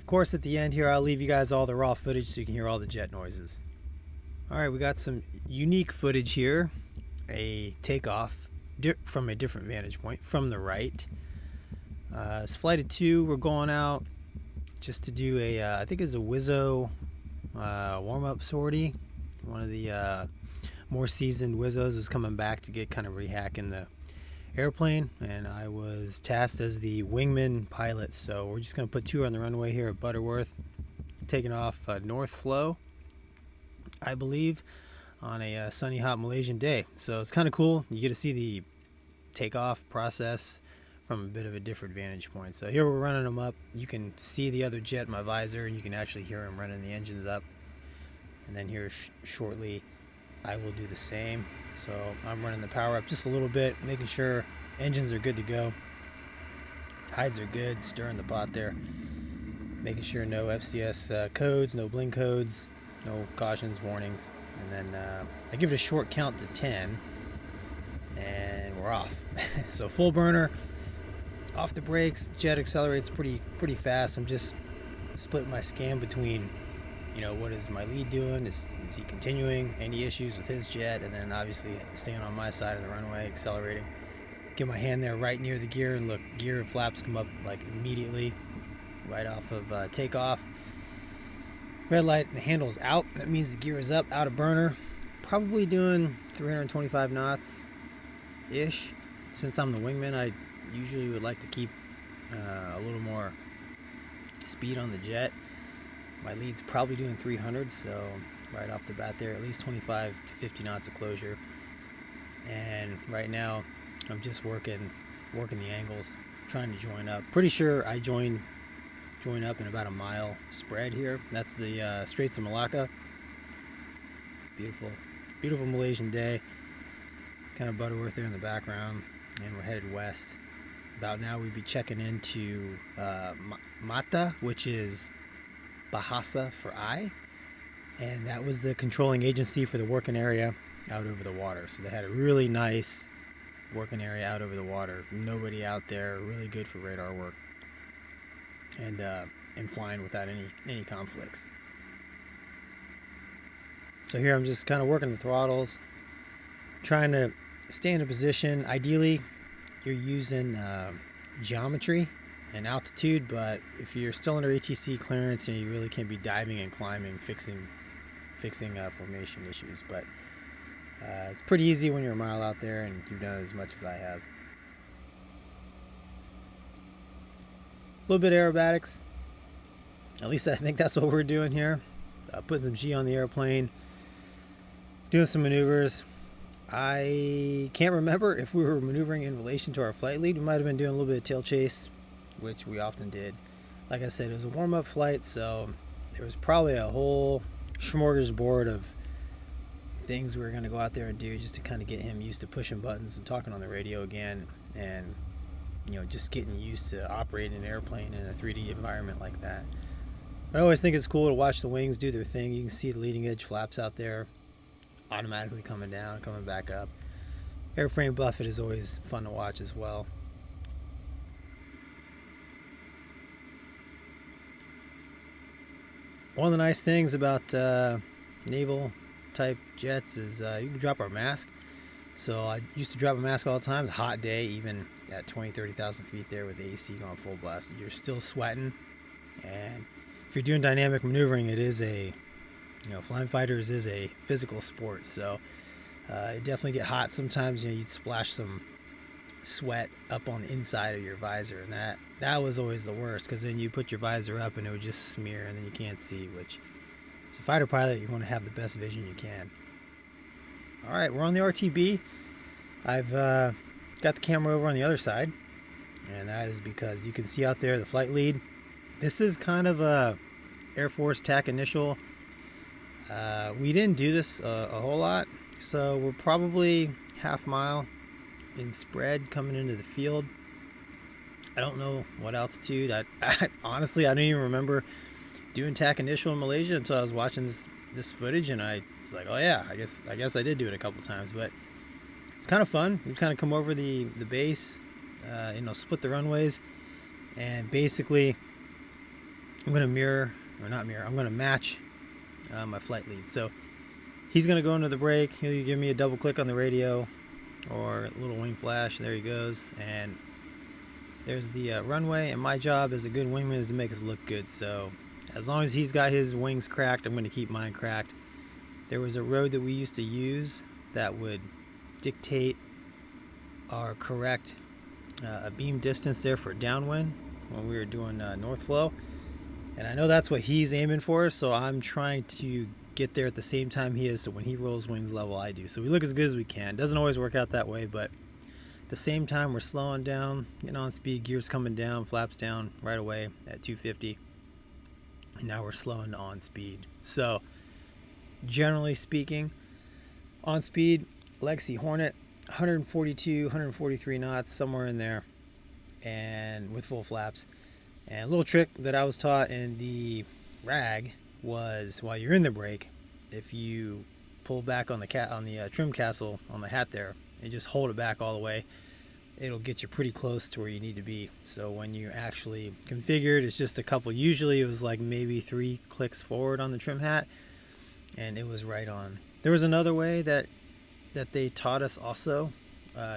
course, at the end here, I'll leave you guys all the raw footage so you can hear all the jet noises. Alright, we got some unique footage here. A takeoff from a different vantage point, from the right. It's flight of 2. We're going out just to do I think it's a Wizzo warm-up sortie. One of the more seasoned Wizzos was coming back to get kind of rehacking the airplane, and I was tasked as the wingman pilot. So we're just going to put 2 on the runway here at Butterworth, taking off north flow, I believe, on a sunny, hot Malaysian day. So it's kind of cool. You get to see the takeoff process from a bit of a different vantage point. So here we're running them up. You can see the other jet in my visor, and you can actually hear him running the engines up. And then here shortly, I will do the same. So I'm running the power up just a little bit, making sure engines are good to go. Hides are good, stirring the pot there. Making sure no FCS codes, no blink codes, no cautions, warnings. And then I give it a short count to 10, and we're off. So full burner, off the brakes, jet accelerates pretty fast. I'm just splitting my scan between, what is my lead doing? Is he continuing? Any issues with his jet? And then obviously staying on my side of the runway, accelerating. Get my hand there right near the gear, and look, gear and flaps come up like immediately right off of takeoff. Red light, the handle's out. That means the gear is up, out of burner. Probably doing 325 knots-ish. Since I'm the wingman, I usually would like to keep a little more speed on the jet. My lead's probably doing 300, so right off the bat there, at least 25 to 50 knots of closure. And right now, I'm just working the angles, trying to join up. Pretty sure I join up in about a mile spread here. That's the Straits of Malacca. Beautiful Malaysian day. Kind of Butterworth there in the background, and we're headed west. About now, we'd be checking into Mata, which is Bahasa for eye, and that was the controlling agency for the working area out over the water. So they had a really nice working area out over the water. Nobody out there. Really good for radar work, and flying without any conflicts. So here I'm just kind of working the throttles, trying to stay in a position. Ideally, you're using geometry and altitude, but if you're still under ATC clearance, you really can't be diving and climbing, fixing formation issues. But it's pretty easy when you're a mile out there and you've done it as much as I have. A little bit of aerobatics. At least I think that's what we're doing here. Putting some G on the airplane, doing some maneuvers. I can't remember if we were maneuvering in relation to our flight lead. We might have been doing a little bit of tail chase, which we often did. Like I said, it was a warm-up flight, so there was probably a whole smorgasbord of things we were going to go out there and do just to kind of get him used to pushing buttons and talking on the radio again, and just getting used to operating an airplane in a 3D environment like that. But I always think it's cool to watch the wings do their thing. You can see the leading edge flaps out there automatically coming down, coming back up. Airframe buffet is always fun to watch as well. One of the nice things about naval type jets is you can drop our mask. So I used to drop a mask all the time. It's a hot day, even at 20, 30,000 feet there with the AC going full blast. You're still sweating. And if you're doing dynamic maneuvering, it is flying fighters is a physical sport. So it definitely get hot sometimes. You'd splash some sweat up on the inside of your visor, and that was always the worst, because then you put your visor up and it would just smear, and then you can't see, which, as a fighter pilot, you want to have the best vision you can. All right, we're on the RTB. I've got the camera over on the other side, and that is because you can see out there the flight lead. This is kind of a Air Force TAC initial. We didn't do this a whole lot, so we're probably half mile in spread coming into the field. I don't know what altitude. I honestly, I don't even remember doing TAC initial in Malaysia until I was watching this footage, and I was like, oh yeah, I guess I did do it a couple times. But it's kind of fun. We kind of come over the base, split the runways, and basically I'm going to I'm going to match my flight lead. So he's going to go into the brake. He'll give me a double click on the radio or a little wing flash. There he goes. And there's the runway. And my job as a good wingman is to make us look good. So as long as he's got his wings cracked, I'm going to keep mine cracked. There was a road that we used to use that would dictate our correct beam distance there for downwind when we were doing north flow. And I know that's what he's aiming for, so I'm trying to get there at the same time he is, so when he rolls wings level, I do. So we look as good as we can. Doesn't always work out that way, but at the same time, we're slowing down, getting on speed, gears coming down, flaps down right away at 250. And now we're slowing on speed. So generally speaking, on speed, Legacy Hornet, 142, 143 knots, somewhere in there, and with full flaps. And a little trick that I was taught in the RAG was while you're in the brake, if you pull back on the trim castle on the hat there and just hold it back all the way, it'll get you pretty close to where you need to be. So when you actually configured, it's just a couple. Usually it was like maybe 3 clicks forward on the trim hat, and it was right on. There was another way that they taught us also,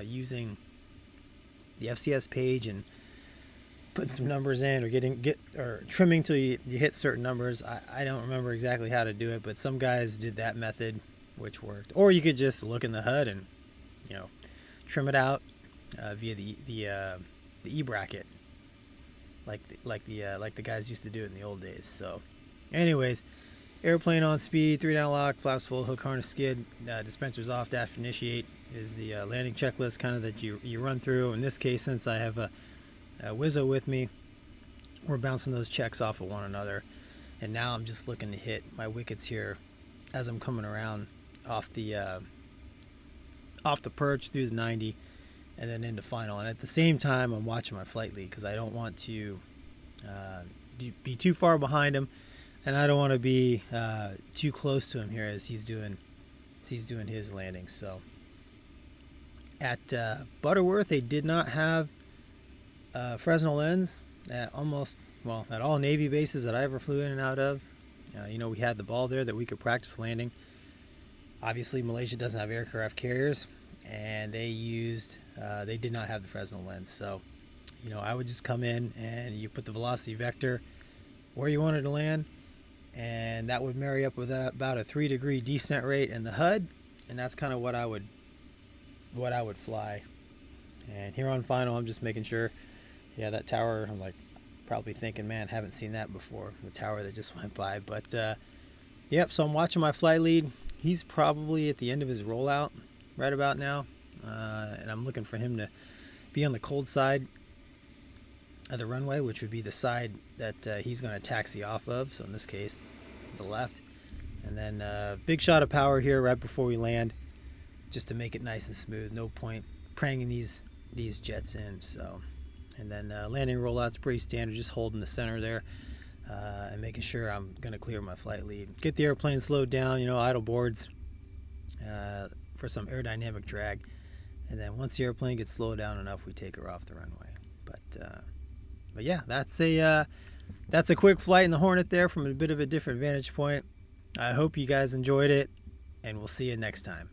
using the FCS page and putting some numbers in or trimming till you hit certain numbers. I don't remember exactly how to do it, but some guys did that method, which worked. Or you could just look in the HUD and trim it out via the E bracket, like the guys used to do it in the old days. So anyways, airplane on speed, 3 down lock, flaps full, hook harness skid, dispensers off, dash initiate is the landing checklist kind of that you run through. In this case, since I have a Wizzo with me, we're bouncing those checks off of one another. And now I'm just looking to hit my wickets here as I'm coming around off the perch through the 90 and then into final. And at the same time, I'm watching my flight lead because I don't want to be too far behind him, and I don't want to be too close to him here as he's doing his landing. So at Butterworth, they did not have Fresnel lens at all Navy bases that I ever flew in and out of. We had the ball there that we could practice landing. Obviously, Malaysia doesn't have aircraft carriers, and they did not have the Fresnel lens. So, I would just come in and you put the velocity vector where you wanted to land, and that would marry up with about a 3-degree descent rate in the HUD, and that's kind of what I would fly. And here on final, I'm just making sure. Yeah, that tower, I'm like probably thinking, man, haven't seen that before, the tower that just went by. But yep, so I'm watching my flight lead. He's probably at the end of his rollout right about now, and I'm looking for him to be on the cold side of the runway, which would be the side that he's going to taxi off of. So in this case, the left. And then big shot of power here right before we land, just to make it nice and smooth. No point pranging these jets in. So, and then landing rollout's pretty standard, just holding the center there and making sure I'm going to clear my flight lead. Get the airplane slowed down, idle boards for some aerodynamic drag. And then once the airplane gets slowed down enough, we take her off the runway. But yeah, that's a quick flight in the Hornet there from a bit of a different vantage point. I hope you guys enjoyed it, and we'll see you next time.